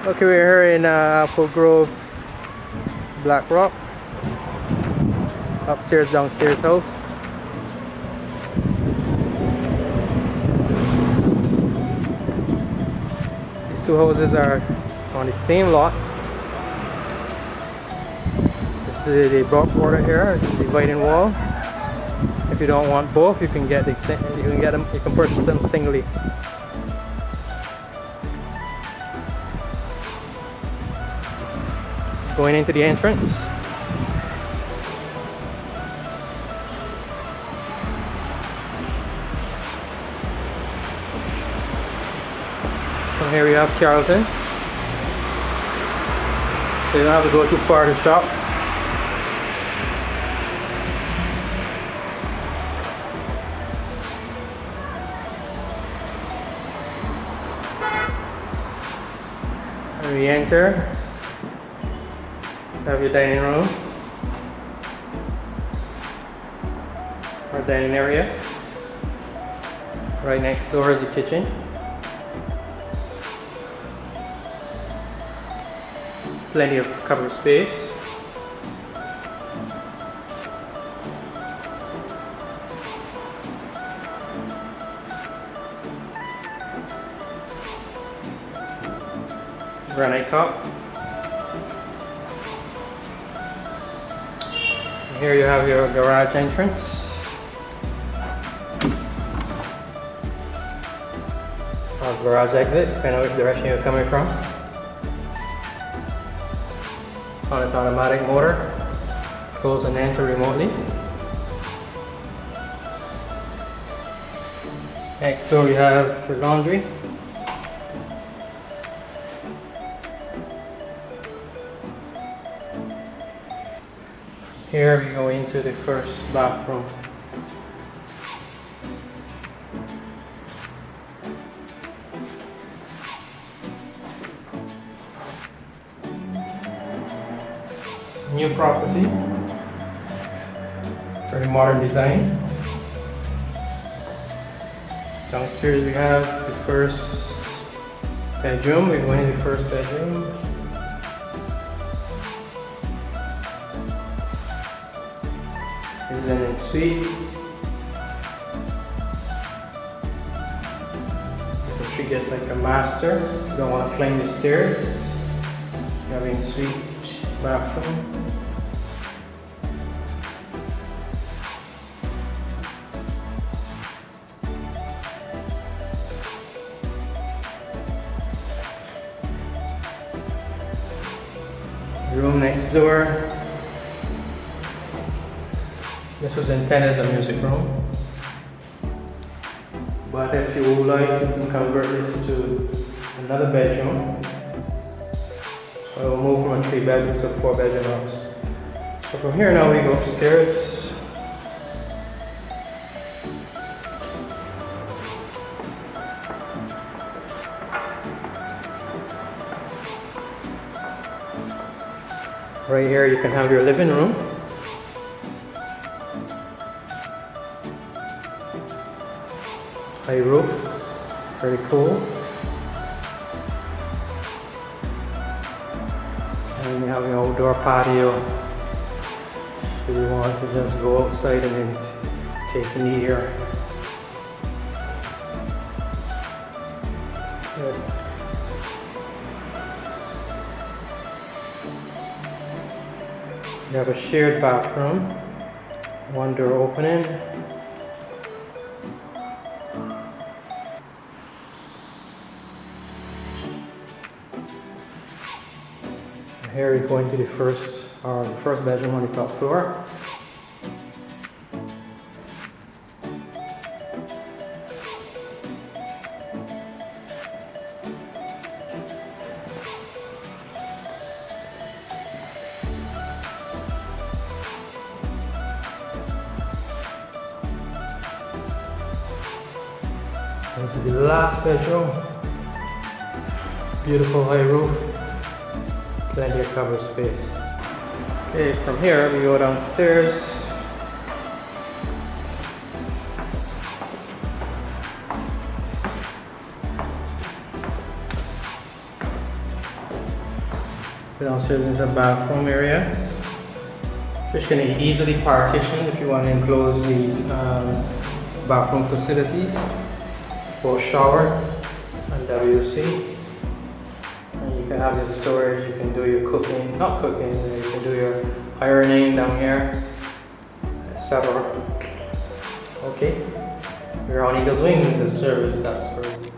Okay, we're here in Applegrove, Black Rock. Upstairs, downstairs house. These two houses are on the same lot. This is the backwater here, the dividing wall. If you don't want both, you can get them. You can purchase them singly. Going into the entrance. From here we have Carrollton. So you don't have to go too far to shop. And we enter. Have your dining room or dining area. Right next door is the kitchen. Plenty of cover space. Granite top. Here you have your garage entrance. Or garage exit, depending on which direction you're coming from. It's on its automatic motor. Close and enter remotely. Next door we have your laundry. Here we go into the first bathroom. New property, very modern design. Downstairs we have the first bedroom. We're going to the first bedroom. This is an ensuite. You can treat this like a master. You don't want to climb the stairs. You have an ensuite bathroom. Room next door. This was intended as a music room, but if you would like, you can convert this to another bedroom. So we'll move from a 3-bedroom to a 4-bedroom house. So from here now we go upstairs. Right here you can have your living room. High roof, very cool. And you have an outdoor patio. If you want to just go outside and then take in the air. Good. You have a shared bathroom, one door opening. Here we go into the first bedroom on the top floor. This is the last bedroom. Beautiful high roof. Plenty of cover space. Okay, from here we go downstairs. Downstairs is a bathroom area, which can be easily partitioned if you want to enclose these bathroom facilities for shower and WC. And you can have your storage, you can do your cooking, not cooking, you can do your ironing down here, etc. Okay, we're on Eagle's Wings, the service, that's first.